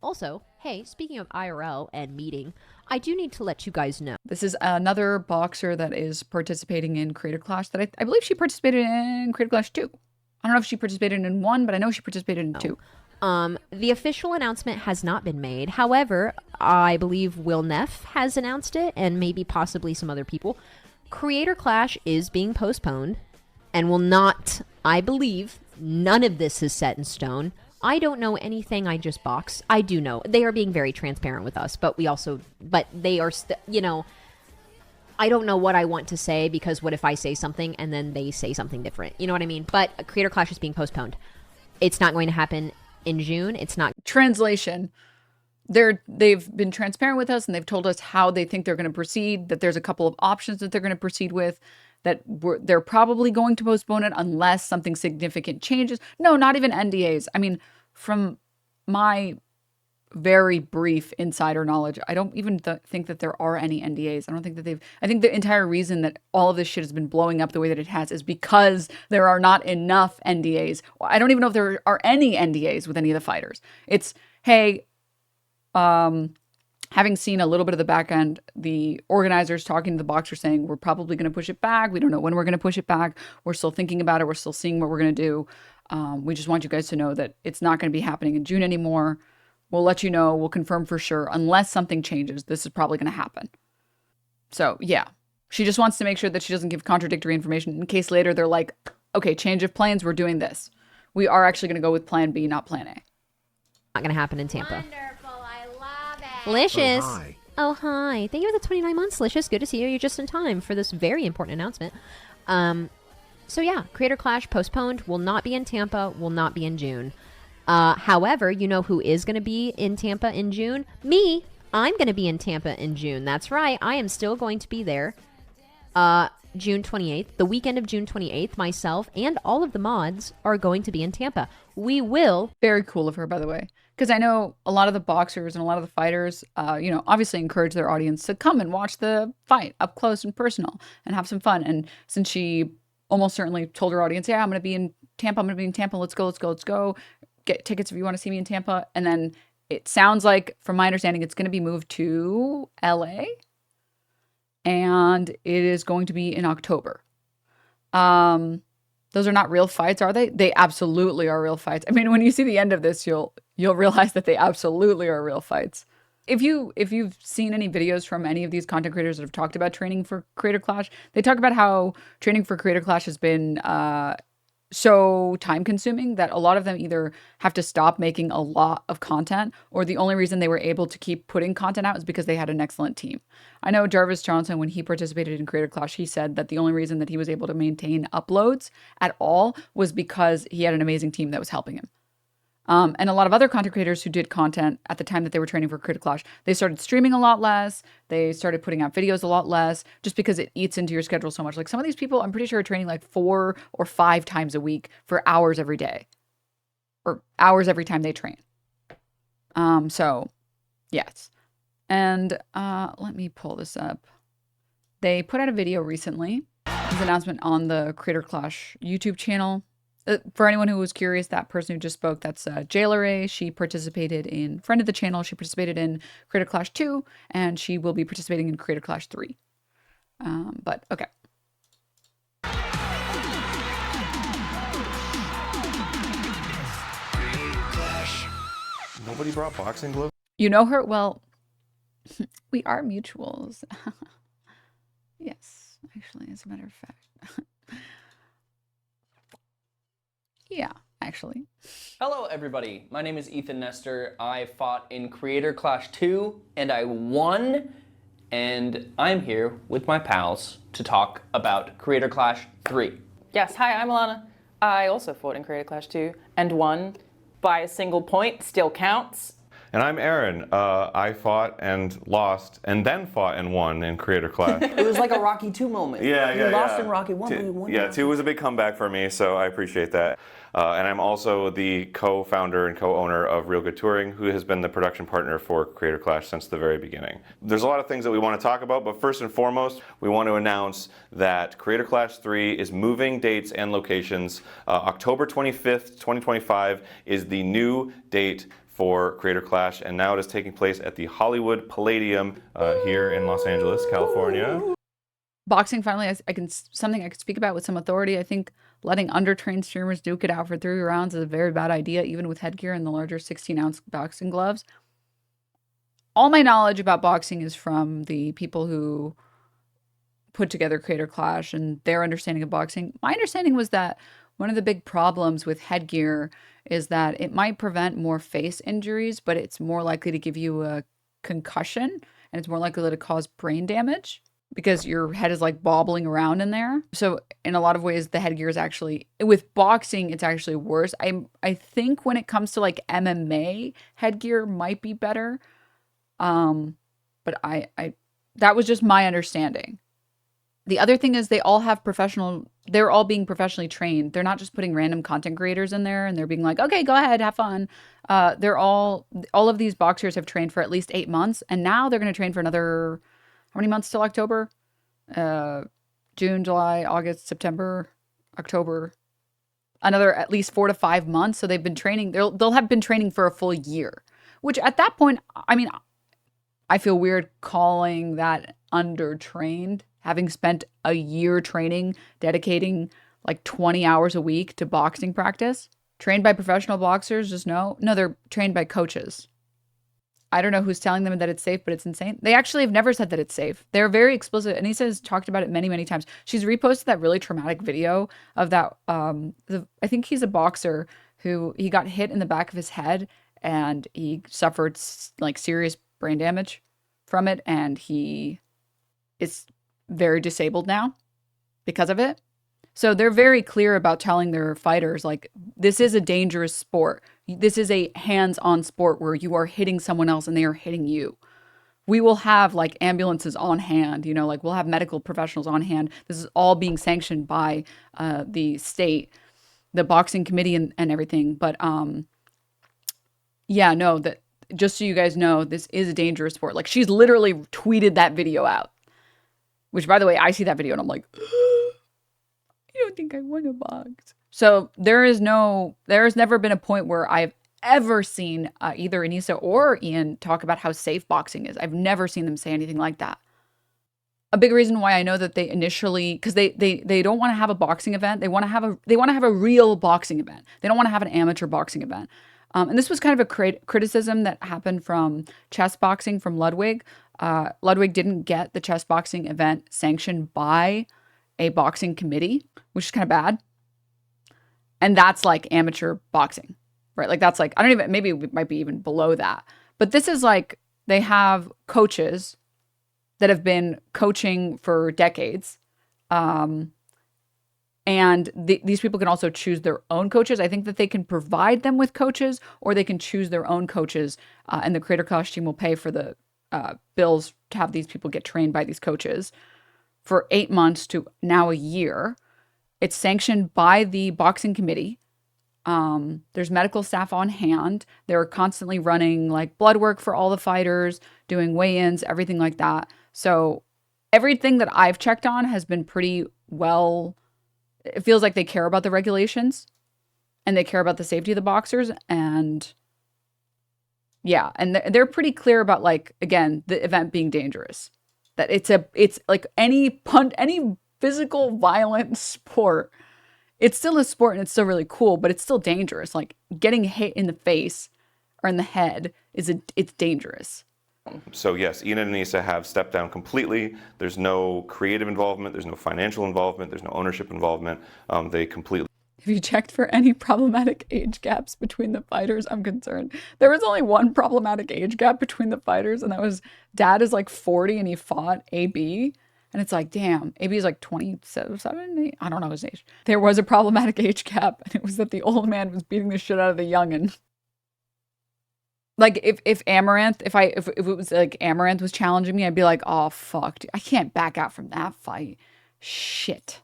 Also, hey, speaking of IRL and meeting, I do need to let you guys know. This is another boxer that is participating in Creator Clash that I believe she participated in Creator Clash 2. I don't know if she participated in 1, but I know she participated in 2. The official announcement has not been made. However, I believe Will Neff has announced it, and maybe possibly some other people. Creator Clash is being postponed and will not, I believe, none of this is set in stone. I don't know anything. I just box. I do know. They are being very transparent with us, but they are, I don't know what I want to say, because what if I say something and then they say something different? You know what I mean? But Creator Clash is being postponed. It's not going to happen in June. It's not. Translation. They've been transparent with us, and they've told us how they think they're going to proceed, that there's a couple of options that they're going to proceed with, that they're probably going to postpone it unless something significant changes. No, not even NDAs. I mean, from my very brief insider knowledge, I don't even think that there are any NDAs. I don't think that I think the entire reason that all of this shit has been blowing up the way that it has is because there are not enough NDAs. I don't even know if there are any NDAs with any of the fighters. It's, hey, having seen a little bit of the back end, the organizers talking to the boxer saying, we're probably going to push it back. We don't know when we're going to push it back. We're still thinking about it. We're still seeing what we're going to do. We just want you guys to know that it's not going to be happening in June anymore. We'll let you know. We'll confirm for sure. Unless something changes, this is probably going to happen. So, yeah. She just wants to make sure that she doesn't give contradictory information in case later they're like, okay, change of plans. We're doing this. We are actually going to go with plan B, not plan A. Not going to happen in Tampa. Wonderful. I love it. Licious. Oh, hi. Oh, hi. Thank you for the 29 months, Licious. Good to see you. You're just in time for this very important announcement. So yeah, Creator Clash postponed, will not be in Tampa, will not be in June. However, you know who is going to be in Tampa in June? Me. I'm going to be in Tampa in June. That's right. I am still going to be there. June 28th, the weekend of June 28th, myself and all of the mods are going to be in Tampa. We will. Very cool of her, by the way. Because I know a lot of the boxers and a lot of the fighters, obviously encourage their audience to come and watch the fight up close and personal and have some fun. And since she almost certainly told her audience, yeah, I'm going to be in Tampa. I'm going to be in Tampa. Let's go, let's go, let's go. Get tickets if you want to see me in Tampa. And then it sounds like, from my understanding, it's going to be moved to LA. And it is going to be in October. Those are not real fights, are they? They absolutely are real fights. I mean, when you see the end of this, you'll realize that they absolutely are real fights. If you've seen any videos from any of these content creators that have talked about training for Creator Clash, they talk about how training for Creator Clash has been so time consuming that a lot of them either have to stop making a lot of content, or the only reason they were able to keep putting content out is because they had an excellent team. I know Jarvis Johnson, when he participated in Creator Clash, he said that the only reason that he was able to maintain uploads at all was because he had an amazing team that was helping him. And a lot of other content creators who did content at the time that they were training for Creator Clash, they started streaming a lot less. They started putting out videos a lot less, just because it eats into your schedule so much. Like, some of these people, I'm pretty sure, are training like 4 or 5 times a week for hours every day, or hours every time they train. So yes. And let me pull this up. They put out a video recently. There's an announcement on the Creator Clash YouTube channel. For anyone who was curious, that person who just spoke, that's Jaileray. She participated in, friend of the channel, she participated in Creator Clash 2, and she will be participating in Creator Clash 3. But, okay. Nobody brought boxing gloves? You know her? Well, we are mutuals. Yes, actually, as a matter of fact. Yeah, actually. Hello everybody, my name is Ethan Nestor. I fought in Creator Clash 2 and I won, and I'm here with my pals to talk about Creator Clash 3. Yes, hi, I'm Alana. I also fought in Creator Clash 2 and won by a single point, still counts. And I'm Aaron. I fought and lost, and then fought and won in Creator Clash. It was like a Rocky 2 moment. Yeah. You lost in Rocky 1, but you won. Yeah, 2 was a big comeback for me, so I appreciate that. And I'm also the co-founder and co-owner of Real Good Touring, who has been the production partner for Creator Clash since the very beginning. There's a lot of things that we want to talk about, but first and foremost, we want to announce that Creator Clash 3 is moving dates and locations. October 25th, 2025 is the new date for Creator Clash, and now it is taking place at the Hollywood Palladium here in Los Angeles, California. Boxing, finally, something I could speak about with some authority. I think letting undertrained streamers duke it out for 3 rounds is a very bad idea, even with headgear and the larger 16-ounce boxing gloves. All my knowledge about boxing is from the people who put together Creator Clash and their understanding of boxing. My understanding was that one of the big problems with headgear is that it might prevent more face injuries, but it's more likely to give you a concussion, and it's more likely to cause brain damage because your head is like bobbling around in there. So in a lot of ways, the headgear is actually, with boxing, it's actually worse. I think when it comes to like MMA, headgear might be better. But that was just my understanding. The other thing is they're all being professionally trained. They're not just putting random content creators in there and they're being like, okay, go ahead, have fun. All of these boxers have trained for at least 8 months, and now they're going to train for another, how many months till October? June, July, August, September, October, another at least 4 to 5 months. So they've been training, they'll have been training for a full year, which at that point, I mean, I feel weird calling that undertrained, having spent a year training, dedicating like 20 hours a week to boxing practice. Trained by professional boxers, just no, they're trained by coaches. I don't know who's telling them that it's safe, but it's insane. They actually have never said that it's safe. They're very explicit. Anisa has talked about it many, many times. She's reposted that really traumatic video of that. I think he's a boxer who he got hit in the back of his head and he suffered like serious brain damage from it, and he is very disabled now because of it. So they're very clear about telling their fighters, like, this is a dangerous sport. This is a hands-on sport where you are hitting someone else and they are hitting you. We will have like ambulances on hand, like we'll have medical professionals on hand. This is all being sanctioned by the state, the boxing committee and everything. But yeah, no, that just so you guys know, this is a dangerous sport. Like, she's literally tweeted that video out, which, by the way, I see that video and I'm like, I don't think I want to box. So there's never been a point where I've ever seen either Anisa or Ian talk about how safe boxing is. I've never seen them say anything like that. A big reason why I know that they initially, because they don't want to have a boxing event. They want to have a real boxing event. They don't want to have an amateur boxing event. And this was kind of a criticism that happened from chess boxing from Ludwig. Ludwig didn't get the chess boxing event sanctioned by a boxing committee, which is kind of bad. And that's like amateur boxing, right? Like that's like, maybe it might be even below that. But this is like, they have coaches that have been coaching for decades. And these people can also choose their own coaches. I think that they can provide them with coaches, or they can choose their own coaches. And the Creator Clash team will pay for the bills to have these people get trained by these coaches for 8 months to now a year. It's sanctioned by the boxing committee. There's medical staff on hand. They're constantly running like blood work for all the fighters, doing weigh-ins, everything like that. So everything that I've checked on has been pretty well. It feels like they care about the regulations and they care about the safety of the boxers. And yeah, and they're pretty clear about, like, again, the event being dangerous. That it's like any physical violent sport. It's still a sport and it's still really cool, but it's still dangerous. Like, getting hit in the face or in the head it's dangerous. So yes, Ian and Anisa have stepped down completely. There's no creative involvement. There's no financial involvement. There's no ownership involvement. They completely. Have you checked for any problematic age gaps between the fighters? I'm concerned. There was only one problematic age gap between the fighters, and that was Dad is like 40 and he fought AB. And it's like, damn, AB is like 27, I don't know his age. There was a problematic age gap, and it was that the old man was beating the shit out of the youngin'. Like, if Amaranth, if it was like Amaranth was challenging me, I'd be like, oh, fuck, dude, I can't back out from that fight. Shit.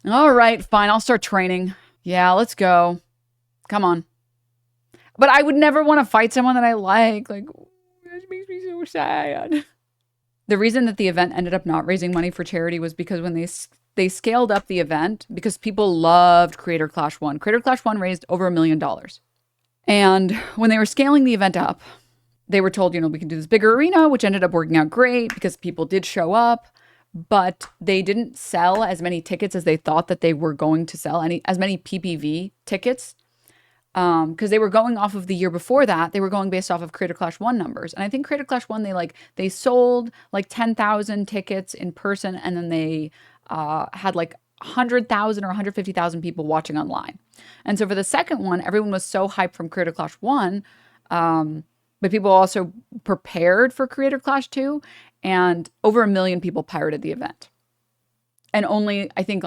All right, fine, I'll start training. Yeah, let's go. Come on. But I would never want to fight someone that I like. Like, this makes me so sad. The reason that the event ended up not raising money for charity was because when they scaled up the event, because people loved Creator Clash 1. Creator Clash 1 raised over $1 million. And when they were scaling the event up, they were told, we can do this bigger arena, which ended up working out great because people did show up, but they didn't sell as many tickets as they thought that they were going to sell, as many PPV tickets, because they were going off of the year before that. They were going based off of Creator Clash 1 numbers. And I think Creator Clash 1, they sold like 10,000 tickets in person, and then they had like 100,000 or 150,000 people watching online. And so for the second one, everyone was so hyped from Creator Clash 1, but people also prepared for Creator Clash 2, and over 1 million people pirated the event. And only, I think,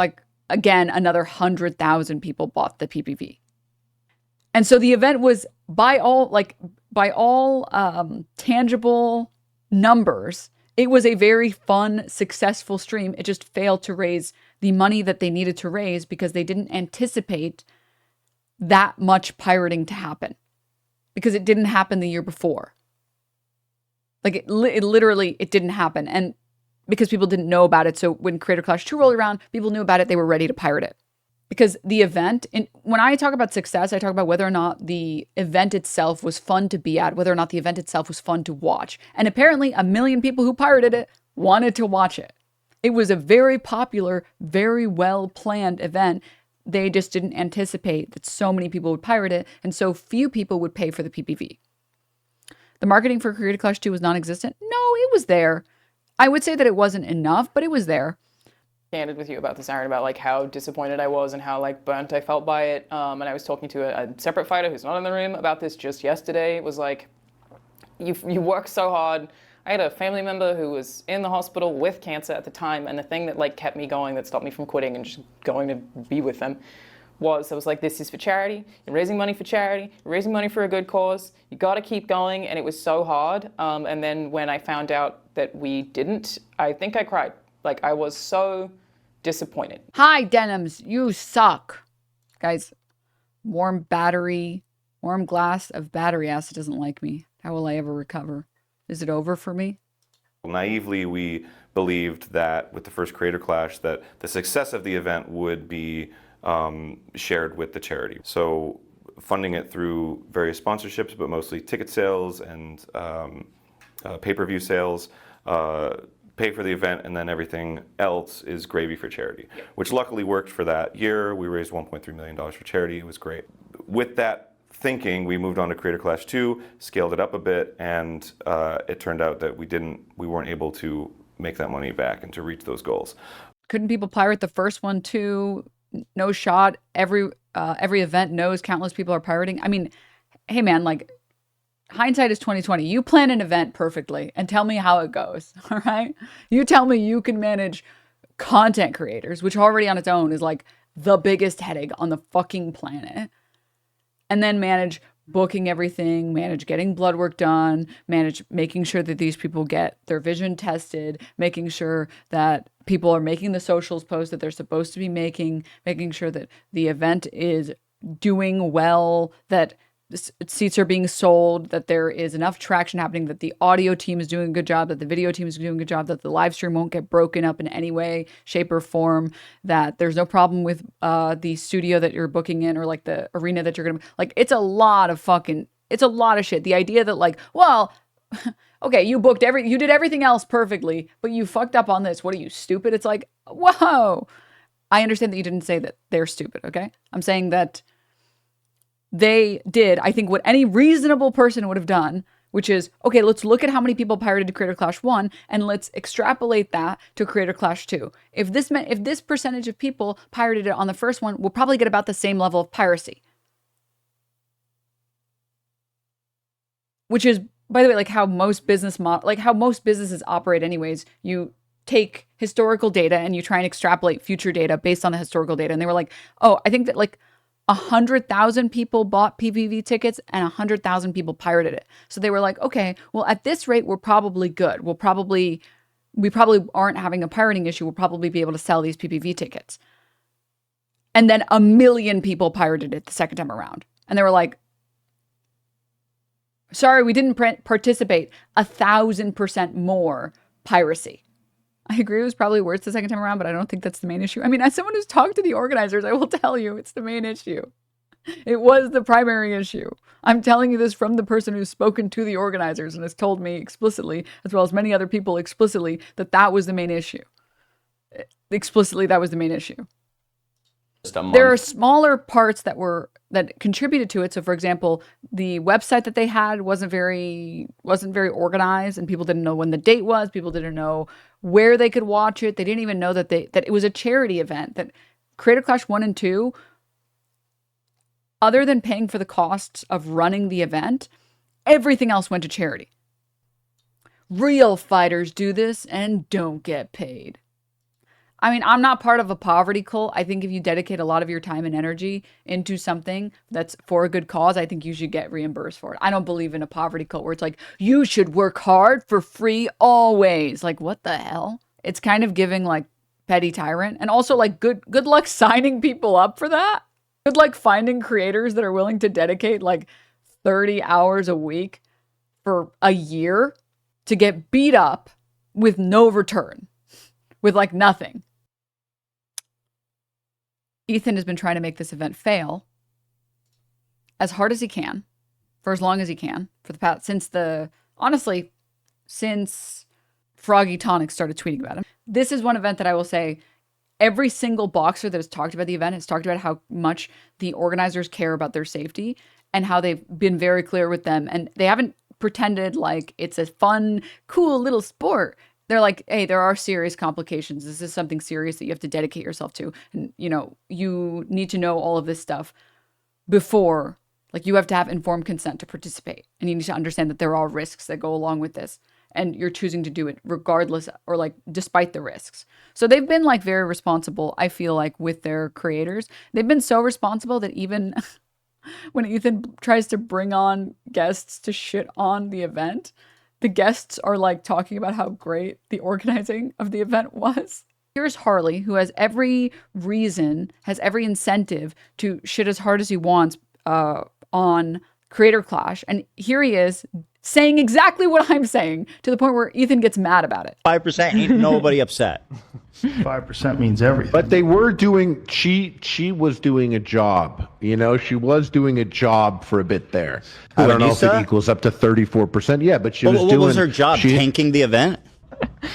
again, another 100,000 people bought the PPV. And so the event was, by all tangible numbers, it was a very fun, successful stream. It just failed to raise the money that they needed to raise because they didn't anticipate that much pirating to happen, because it didn't happen the year before. It literally didn't happen. And because people didn't know about it. So when Creator Clash 2 rolled around, people knew about it. They were ready to pirate it. Because the event, and when I talk about success, I talk about whether or not the event itself was fun to be at, whether or not the event itself was fun to watch. And apparently 1 million people who pirated it wanted to watch it. It was a very popular, very well-planned event. They just didn't anticipate that so many people would pirate it, and so few people would pay for the PPV. The marketing for Creator Clash 2 was non-existent. No, it was there. I would say that it wasn't enough, but it was there. Candid with you about this, Aaron, about how disappointed I was and how burnt I felt by it. And I was talking to a separate fighter who's not in the room about this just yesterday. It was you work so hard. I had a family member who was in the hospital with cancer at the time, and the thing that kept me going, that stopped me from quitting and just going to be with them, was this is for charity. You're raising money for charity. You're raising money for a good cause. You got to keep going. And it was so hard. And then when I found out that we didn't, I think I cried. I was so disappointed. Hi, Denims. You suck. Guys, warm glass of battery acid doesn't like me. How will I ever recover? Is it over for me? Naively, we believed that with the first Creator Clash that the success of the event would be shared with the charity. So funding it through various sponsorships, but mostly ticket sales and pay-per-view sales, pay for the event, and then everything else is gravy for charity, which luckily worked for that year. We raised $1.3 million for charity. It was great. With that thinking, we moved on to Creator Clash 2, scaled it up a bit, and it turned out that we weren't able to make that money back and to reach those goals. Couldn't people pirate the first one too? No shot. Every event knows countless people are pirating. I mean, hey man, hindsight is 2020. You plan an event perfectly and tell me how it goes. All right. You tell me you can manage content creators, which already on its own is the biggest headache on the fucking planet. And then manage booking everything, manage getting blood work done, manage making sure that these people get their vision tested, making sure that people are making the socials posts that they're supposed to be making sure that the event is doing well, that seats are being sold, that there is enough traction happening, that the audio team is doing a good job, that the video team is doing a good job, that the live stream won't get broken up in any way, shape, or form, that there's no problem with the studio that you're booking in or the arena that you're gonna it's a lot of shit. The idea that well, okay, you did everything else perfectly, but you fucked up on this. What are you, stupid? It's whoa. I understand that you didn't say that they're stupid, okay? I'm saying that they did, I think, what any reasonable person would have done, which is, okay, let's look at how many people pirated Creator Clash 1 and let's extrapolate that to Creator Clash 2. If this percentage of people pirated it on the first one, we'll probably get about the same level of piracy. Which is, by the way, how most businesses operate anyways. You take historical data and you try and extrapolate future data based on the historical data. And they were oh, I think that 100,000 people bought PPV tickets and 100,000 people pirated it. So they were okay, well, at this rate, we're probably good. We probably aren't having a pirating issue. We'll probably be able to sell these PPV tickets. And then 1 million people pirated it the second time around. And they were sorry, we didn't participate. 1,000% more piracy. I agree it was probably worse the second time around, but I don't think that's the main issue. I mean, as someone who's talked to the organizers, I will tell you it's the main issue. It was the primary issue. I'm telling you this from the person who's spoken to the organizers and has told me explicitly, as well as many other people explicitly, that that was the main issue. Explicitly, that was the main issue. There are smaller parts that contributed to it. So, for example, the website that they had wasn't very organized, and people didn't know when the date was. People didn't know where they could watch it. They didn't even know that it was a charity event. That Creator Clash 1 and 2, other than paying for the costs of running the event, everything else went to charity. Real fighters do this and don't get paid. I mean, I'm not part of a poverty cult. I think if you dedicate a lot of your time and energy into something that's for a good cause, I think you should get reimbursed for it. I don't believe in a poverty cult where it's like, you should work hard for free always. Like, what the hell? It's kind of giving like petty tyrant. And also like good luck signing people up for that. Good luck finding creators that are willing to dedicate like 30 hours a week for a year to get beat up with no return, with like nothing. Ethan has been trying to make this event fail as hard as he can, for as long as he can, for the past, since Froggy Tonic started tweeting about him. This is one event that I will say every single boxer that has talked about the event has talked about how much the organizers care about their safety and how they've been very clear with them. And they haven't pretended like it's a fun, cool little sport. They're like, hey, there are serious complications. This is something serious that you have to dedicate yourself to. And, you know, you need to know all of this stuff before, like you have to have informed consent to participate. And you need to understand that there are risks that go along with this. And you're choosing to do it regardless or like despite the risks. So they've been like very responsible, I feel like, with their creators. They've been so responsible that even when Ethan tries to bring on guests to shit on the event, the guests are like talking about how great the organizing of the event was. Here's Harley, who has every reason, has every incentive to shit as hard as he wants on Creator Clash. And here he is saying exactly what I'm saying to the point where Ethan gets mad about it. 5% ain't nobody upset. 5% means everything. But they were doing, she was doing a job, you know, she was doing a job for a bit there. I don't know if it equals up to 34%. Yeah, but she was doing. What was her job? Tanking the event?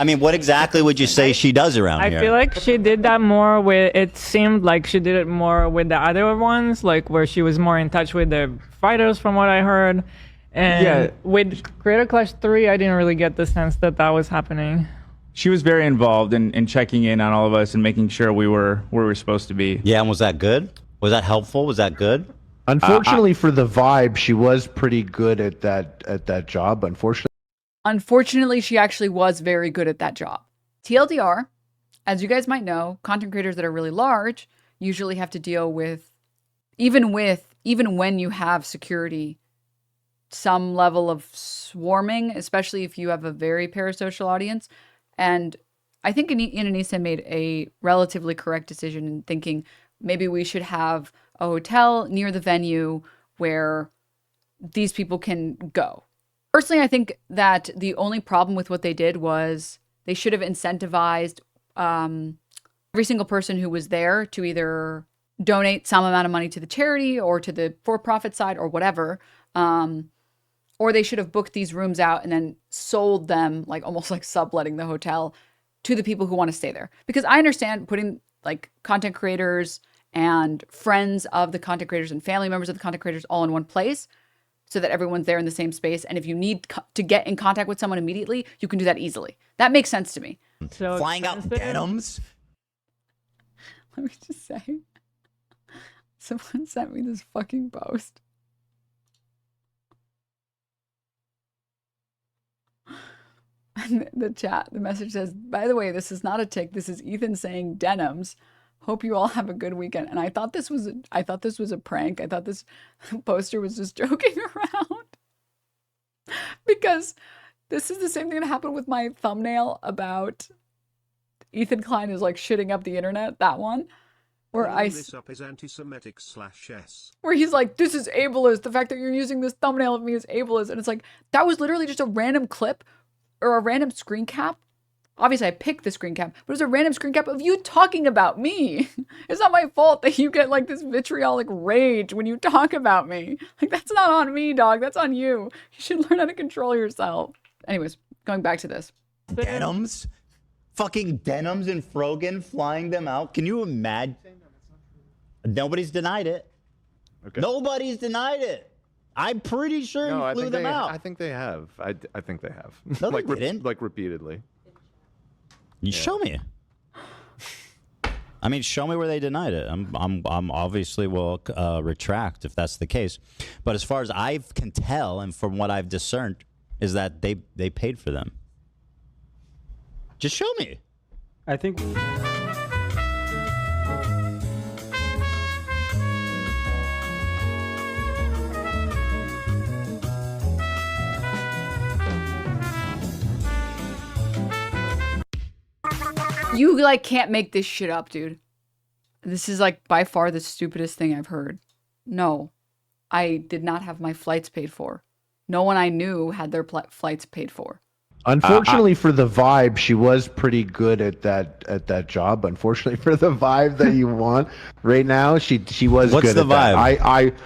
I mean, what exactly would you say she does around here? I feel like she did that more with, it seemed like she did it more with the other ones, like where she was more in touch with the fighters from what I heard. And yeah, with Creator Clash 3, I didn't really get the sense that that was happening. She was very involved in checking in on all of us and making sure we were where we were supposed to be. Yeah, and was that good? Was that helpful? Was that good? Unfortunately for the vibe, she was pretty good at that job. Unfortunately, she actually was very good at that job. TLDR, as you guys might know, content creators that are really large usually have to deal with, even when you have security, some level of swarming, especially if you have a very parasocial audience. And I think Ian and Anisa made a relatively correct decision in thinking maybe we should have a hotel near the venue where these people can go. Personally, I think that the only problem with what they did was they should have incentivized every single person who was there to either donate some amount of money to the charity or to the for-profit side or whatever. Or they should have booked these rooms out and then sold them, like almost like subletting the hotel to the people who want to stay there. Because I understand putting like content creators and friends of the content creators and family members of the content creators all in one place so that everyone's there in the same space. And if you need to get in contact with someone immediately, you can do that easily. That makes sense to me. So flying out Denims? Let me just say, someone sent me this fucking post. And the message says, by the way, this is not a tick. This is Ethan saying Denims. Hope you all have a good weekend. And I thought this was a prank. I thought this poster was just joking around. Because this is the same thing that happened with my thumbnail about Ethan Klein is like shitting up the internet. That one. Where this up is anti-Semitic /s. Where he's like, this is ableist. The fact that you're using this thumbnail of me is ableist. And it's like, that was literally just a random clip or a random screen cap Obviously, I picked the screen cap, but it was a random screen cap of you talking about me. It's not my fault that you get like this vitriolic rage when you talk about me. Like, that's not on me, dog. That's on you. You should learn how to control yourself. Anyways, going back to this. Denims? Fucking Denims and Frogan flying them out. Can you imagine? Nobody's denied it. Okay. Nobody's denied it. I'm pretty sure you flew them out. I think they have. I think they have. No, like, they didn't. Like repeatedly. You show me. I mean, show me where they denied it. I'm obviously will retract if that's the case. But as far as I can tell, and from what I've discerned, is that they paid for them. Just show me. I think. You like can't make this shit up, dude. This is like by far the stupidest thing I've heard. No, I did not have my flights paid for. No one I knew had their flights paid for. Unfortunately for the vibe, she was pretty good at that job. Unfortunately for the vibe that you want right now, she was What's good the at that. vibe?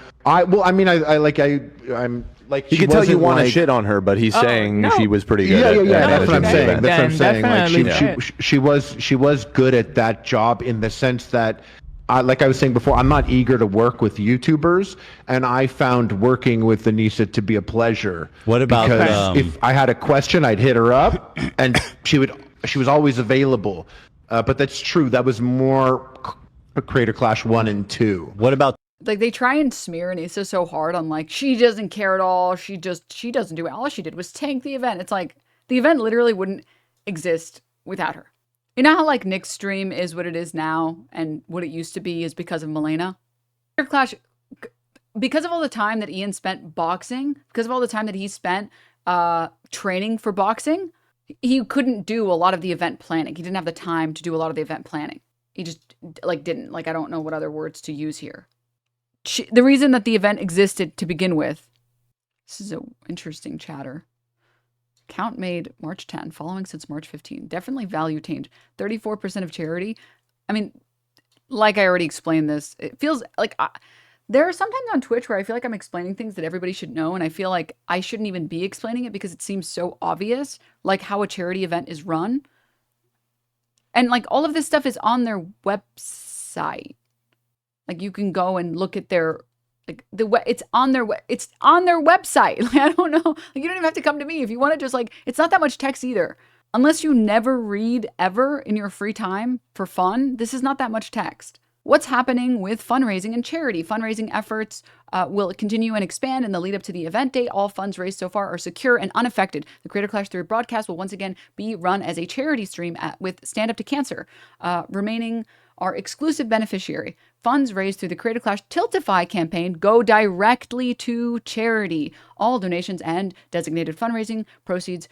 I'm like He she could tell you wasn't want to like- shit on her, but he's saying no. she was pretty good. Yeah, at that's what I'm managing the saying. event. That's what I'm saying. Like Definitely. she was good at that job in the sense that, like I was saying before, I'm not eager to work with YouTubers, and I found working with Anisa to be a pleasure. What about, because if I had a question, I'd hit her up, and she was always available. But that's true. That was more Creator Clash 1 and 2. What about? Like, they try and smear Anisa so hard on like she doesn't care at all. She doesn't do it. All she did was tank the event. It's like the event literally wouldn't exist without her. You know how like Nick's stream is what it is now, and what it used to be is because of Milena? Creator Clash, because of all the time that Ian spent boxing, because of all the time that he spent training for boxing, he couldn't do a lot of the event planning. He didn't have the time to do a lot of the event planning. He just like didn't. Like, I don't know what other words to use here. The reason that the event existed to begin with, this is an interesting chatter. Count made March 10, following since March 15. Definitely value tamed. 34% of charity. I mean, like I already explained this, it feels like there are sometimes on Twitch where I feel like I'm explaining things that everybody should know, and I feel like I shouldn't even be explaining it because it seems so obvious, like how a charity event is run. And like all of this stuff is on their website. Like, you can go and look at their, like, it's on their website. Like, I don't know. Like, you don't even have to come to me if you want to just, like, it's not that much text either. Unless you never read ever in your free time for fun, this is not that much text. What's happening with fundraising and charity? Fundraising efforts will continue and expand in the lead up to the event date. All funds raised so far are secure and unaffected. The Creator Clash 3 broadcast will once again be run as a charity stream with Stand Up to Cancer, remaining our exclusive beneficiary. Funds raised through the Creator Clash Tiltify campaign go directly to charity. All donations and designated fundraising proceeds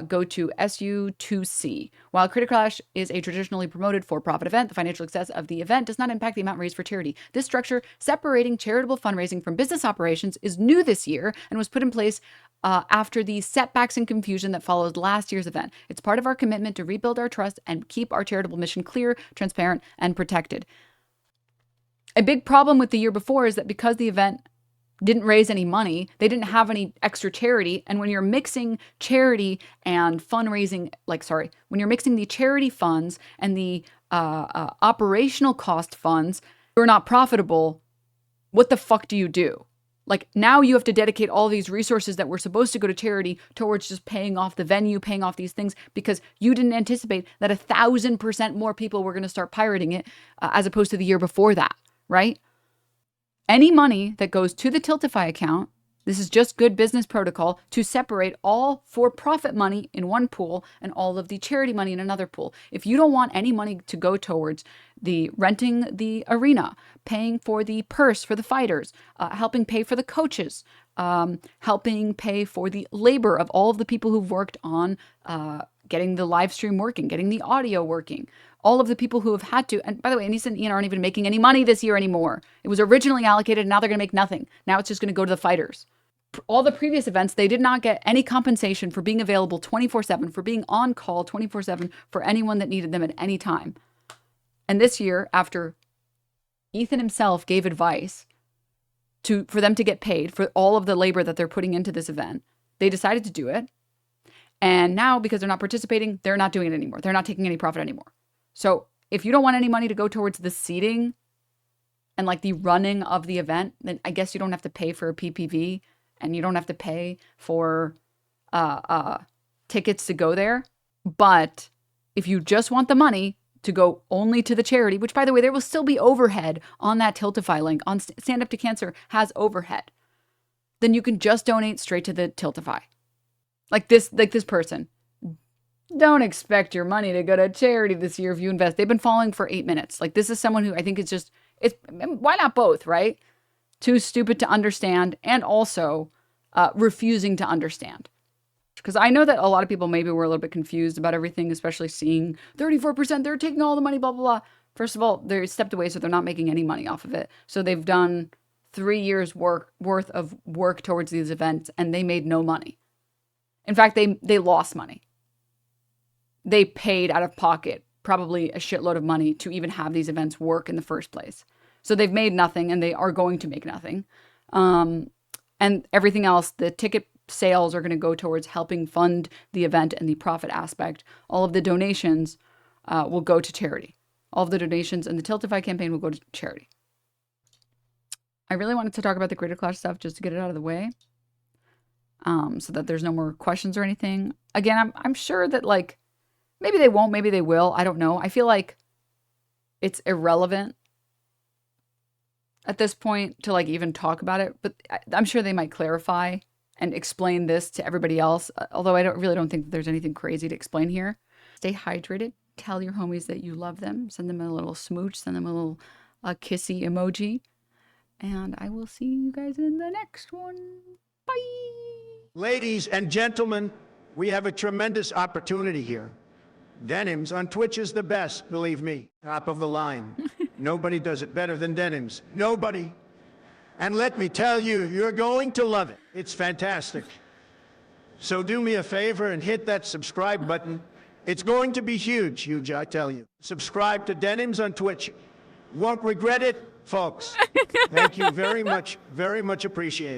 go to SU2C. While Creator Clash is a traditionally promoted for-profit event, the financial success of the event does not impact the amount raised for charity. This structure, separating charitable fundraising from business operations, is new this year and was put in place after the setbacks and confusion that followed last year's event. It's part of our commitment to rebuild our trust and keep our charitable mission clear, transparent, and protected. A big problem with the year before is that because the event didn't raise any money, they didn't have any extra charity, and when you're mixing charity and fundraising, when you're mixing the charity funds and the operational cost funds, you're not profitable. What the fuck do you do? Like, now you have to dedicate all these resources that were supposed to go to charity towards just paying off the venue, paying off these things, because you didn't anticipate that 1,000% more people were going to start pirating it as opposed to the year before that, right? Any money that goes to the Tiltify account, this is just good business protocol to separate all for-profit money in one pool and all of the charity money in another pool. If you don't want any money to go towards the renting the arena, paying for the purse for the fighters, helping pay for the coaches, helping pay for the labor of all of the people who've worked on getting the live stream working, getting the audio working, all of the people who have had to, and by the way, Anisa and Ian aren't even making any money this year anymore. It was originally allocated, and now they're going to make nothing. Now it's just going to go to the fighters. all the previous events, they did not get any compensation for being available 24/7, for being on call 24/7 for anyone that needed them at any time. And this year, after Ethan himself gave advice for them to get paid for all of the labor that they're putting into this event, they decided to do it. And now, because they're not participating, they're not doing it anymore. They're not taking any profit anymore. So if you don't want any money to go towards the seating and like the running of the event, then I guess you don't have to pay for a PPV and you don't have to pay for tickets to go there. But if you just want the money to go only to the charity, which by the way, there will still be overhead on that Tiltify link, on Stand Up to Cancer has overhead, then you can just donate straight to the Tiltify. Like this person. Don't expect your money to go to charity this year if you invest. They've been following for 8 minutes. Like this is someone who I think is just, why not both, right? Too stupid to understand and also refusing to understand. Because I know that a lot of people maybe were a little bit confused about everything, especially seeing 34%, they're taking all the money, blah, blah, blah. First of all, they're stepped away, so they're not making any money off of it. So they've done 3 years worth of work towards these events, and they made no money. In fact, they lost money. They paid out of pocket probably a shitload of money to even have these events work in the first place. So they've made nothing, and they are going to make nothing. And everything else, the ticket sales are going to go towards helping fund the event and the profit aspect. All of the donations will go to charity. All of the donations and the Tiltify campaign will go to charity. I really wanted to talk about the Creator Clash stuff just to get it out of the way. So that there's no more questions or anything. Again, I'm sure that like, maybe they won't, maybe they will. I don't know. I feel like it's irrelevant at this point to like even talk about it, but I'm sure they might clarify and explain this to everybody else. Although I really don't think that there's anything crazy to explain here. Stay hydrated. Tell your homies that you love them. Send them a little smooch. Send them a little kissy emoji. And I will see you guys in the next one. Bye. Ladies and gentlemen, we have a tremendous opportunity here. Denims on Twitch is the best, believe me. Top of the line. Nobody does it better than Denims. Nobody. And let me tell you, you're going to love it. It's fantastic. So do me a favor and hit that subscribe button. It's going to be huge, huge, I tell you. Subscribe to Denims on Twitch. Won't regret it, folks. Thank you very much appreciated.